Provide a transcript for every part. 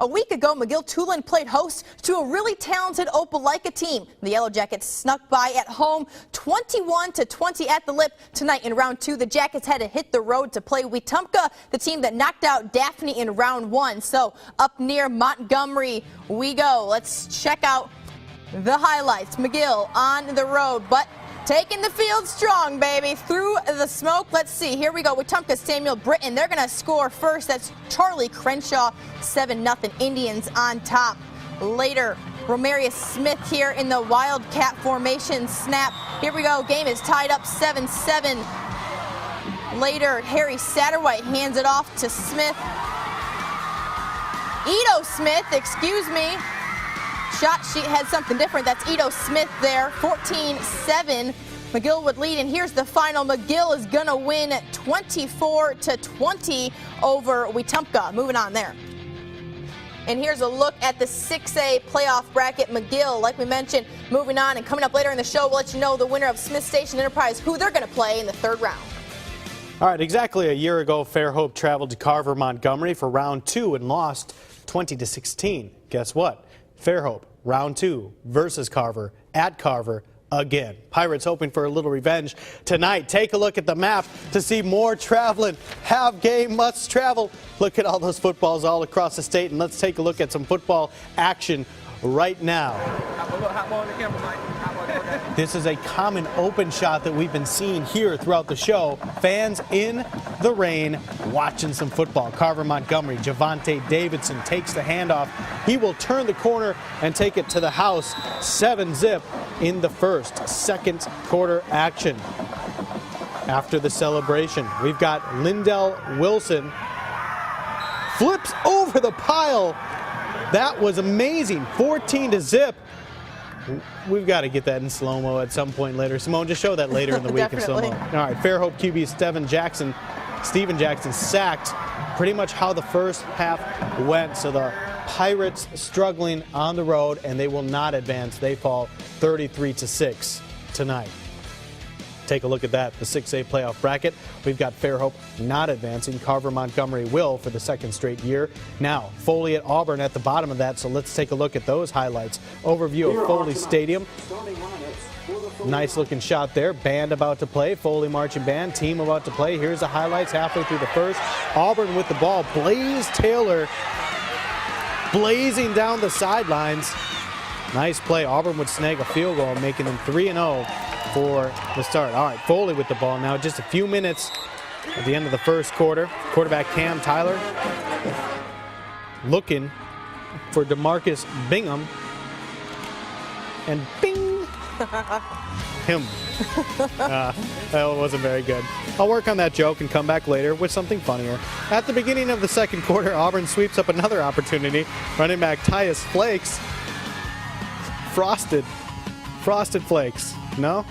A week ago, McGill-Tulane played host to a really talented Opelika team. The Yellow Jackets snuck by at home 21-20 at the Lip. Tonight in round 2, the Jackets had to hit the road to play Wetumpka, the team that knocked out Daphne in round 1. So up near Montgomery we go. Let's check out the highlights. McGill on the road, but taking the field strong, baby, through the smoke. Let's see. Here we go. Wetumpka, Samuel Britton. They're going to score first. That's Charlie Crenshaw. 7-0 Indians on top. Later, Romarius Smith here in the Wildcat formation. Snap. Here we go. Game is tied up 7-7. Later, Harry Satterwhite hands it off to Smith. Edo Smith, excuse me. Shot sheet had something different. That's Edo Smith there. 14-7. McGill would lead, and here's the final. McGill is going to win 24-20 over Wetumpka. Moving on there. And here's a look at the 6A playoff bracket. McGill, like we mentioned, moving on, and coming up later in the show, we'll let you know the winner of Smith Station Enterprise, who they're going to play in the third round. All right, exactly a year ago, Fairhope traveled to Carver, Montgomery for round 2 and lost 20-16. Guess what? Fairhope, round 2 versus Carver at Carver again. Pirates hoping for a little revenge tonight. Take a look at the map to see more traveling. Have game, must travel. Look at all those footballs all across the state, and let's take a look at some football action right now. This is a common open shot that we've been seeing here throughout the show. Fans in the rain watching some football. Carver Montgomery, Javante Davidson takes the handoff. He will turn the corner and take it to the house. 7-zip in the first. Second quarter action. After the celebration, we've got Lindell Wilson. Flips over the pile. That was amazing. 14-zip. We've got to get that in slow-mo at some point later. Simone, just show that later in the week in slow-mo. All right, Fairhope QB Steven Jackson sacked. Pretty much how the first half went. So the Pirates struggling on the road, and they will not advance. They fall 33-6 tonight. Take a look at that, the 6A playoff bracket. We've got Fairhope not advancing. Carver Montgomery will for the second straight year. Now, Foley at Auburn at the bottom of that, so let's take a look at those highlights. Overview of Foley Stadium. Nice looking shot there. Band about to play. Foley marching band. Team about to play. Here's the highlights halfway through the first. Auburn with the ball. Blaze Taylor blazing down the sidelines. Nice play. Auburn would snag a field goal, making them 3-0 for the start. All right, Foley with the ball now. Just a few minutes at the end of the first quarter. Quarterback Cam Tyler looking for DeMarcus Bingham. And bing! Him. That wasn't very good. I'll work on that joke and come back later with something funnier. At the beginning of the second quarter, Auburn sweeps up another opportunity. Running back Tyus Flakes. Frosted Flakes. No?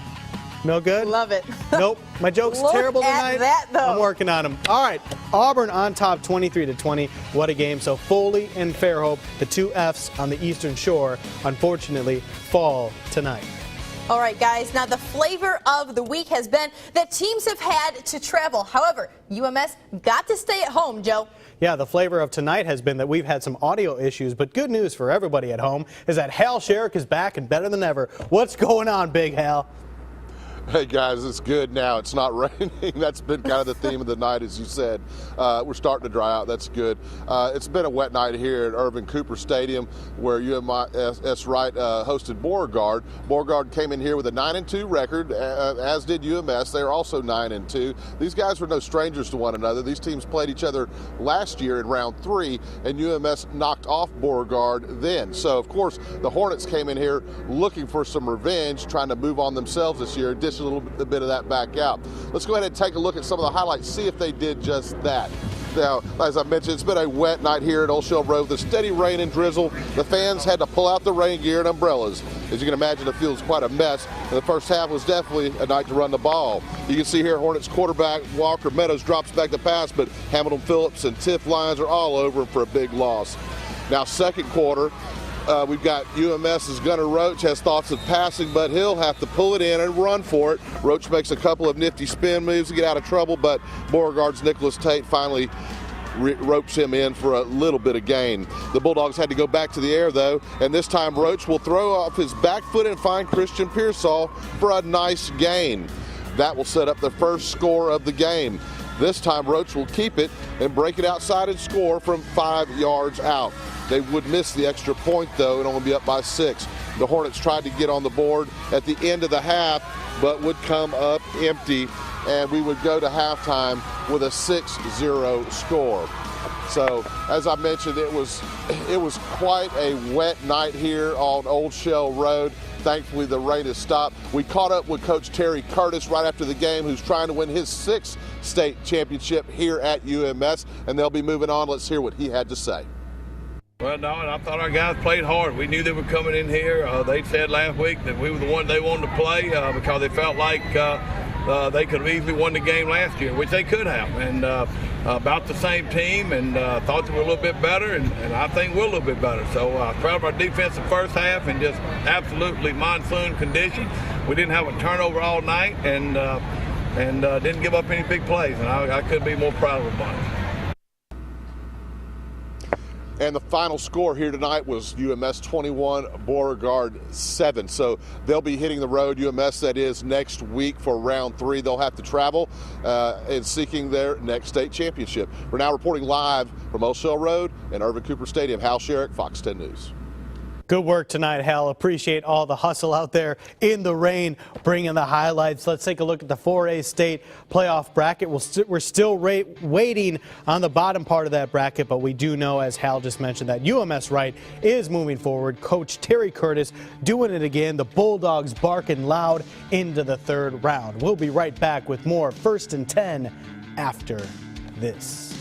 No good? Love it. Nope. My joke's terrible tonight. That, though. I'm working on them. All right. Auburn on top 23-20. What a game. So Foley and Fairhope, the two Fs on the Eastern Shore, unfortunately fall tonight. All right, guys. Now, the flavor of the week has been that teams have had to travel. However, UMS got to stay at home, Joe. Yeah, the flavor of tonight has been that we've had some audio issues, but good news for everybody at home is that Hal Sherrick is back and better than ever. What's going on, Big Hal? Hey guys, it's good now. It's not raining. That's been kind of the theme of the night, as you said. We're starting to dry out. That's good. It's been a wet night here at Irvin Cooper Stadium, where UMS Wright hosted Beauregard. Beauregard came in here with a 9-2 record, as did UMS. They are also 9-2. These guys were no strangers to one another. These teams played each other last year in round 3, and UMS knocked off Beauregard then. So, of course, the Hornets came in here looking for some revenge, trying to move on themselves this year. Dish a little bit of that back out. Let's go ahead and take a look at some of the highlights, see if they did just that. Now, as I mentioned, it's been a wet night here at Old Shell Road. The steady rain and drizzle. The fans had to pull out the rain gear and umbrellas. As you can imagine, the field's quite a mess. And the first half was definitely a night to run the ball. You can see here Hornets quarterback Walker Meadows drops back the pass, but Hamilton Phillips and Tiff Lyons are all over him for a big loss. Now, second quarter, we've got UMS's Gunnar Roach has thoughts of passing, but he'll have to pull it in and run for it. Roach makes a couple of nifty spin moves to get out of trouble, but Beauregard's Nicholas Tate finally ropes him in for a little bit of gain. The Bulldogs had to go back to the air, though, and this time Roach will throw off his back foot and find Christian Pearsall for a nice gain. That will set up the first score of the game. This time Roach will keep it and break it outside and score from 5 yards out. They would miss the extra point, though, and only be up by 6. The Hornets tried to get on the board at the end of the half, but would come up empty, and we would go to halftime with a 6-0 score. So, as I mentioned, it was quite a wet night here on Old Shell Road. Thankfully, the rain has stopped. We caught up with Coach Terry Curtis right after the game, who's trying to win his 6th state championship here at UMS, and they'll be moving on. Let's hear what he had to say. Well, no, and I thought our guys played hard. We knew they were coming in here. They said last week that we were the one they wanted to play because they felt like they could have easily won the game last year, which they could have. And about the same team, and thought they were a little bit better, and I think we're a little bit better. So proud of our defense in the first half, and just absolutely monsoon conditions. We didn't have a turnover all night, and didn't give up any big plays, and I couldn't be more proud of the bunch. And the final score here tonight was UMS 21, Beauregard 7. So they'll be hitting the road, UMS that is, next week for round 3. They'll have to travel and seeking their next state championship. We're now reporting live from Old Shell Road and Irvin Cooper Stadium. Hal Sherrick, Fox 10 News. Good work tonight, Hal. Appreciate all the hustle out there in the rain, bringing the highlights. Let's take a look at the 4A state playoff bracket. We're still waiting on the bottom part of that bracket, but we do know, as Hal just mentioned, that UMS Wright is moving forward. Coach Terry Curtis doing it again. The Bulldogs barking loud into the 3rd round. We'll be right back with more First and 10 after this.